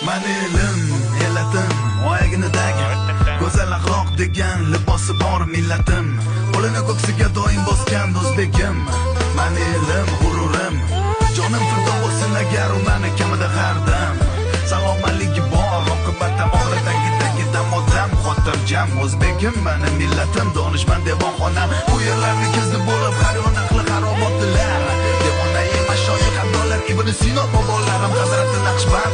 Manilim, elatim, oyaginidagi go'zal axloq degan libosi bor millatim. Qo'lini ko'ksiga doim bosgan o'zbegim. Manilim, g'ururim, jonim fido bo'lsin agar u meni kamida hardam. Salomatligi bor, oqibatda og'ridagi dam odam xotirjam. O'zbegim meni millatim, donishmand devonxonam. Bu yerlarni kezdi bo'lib har yon aqli xarobotdilar. Devona emas shoir hamdonlar Ibn Sino bobolarim Hazrati Naqshband.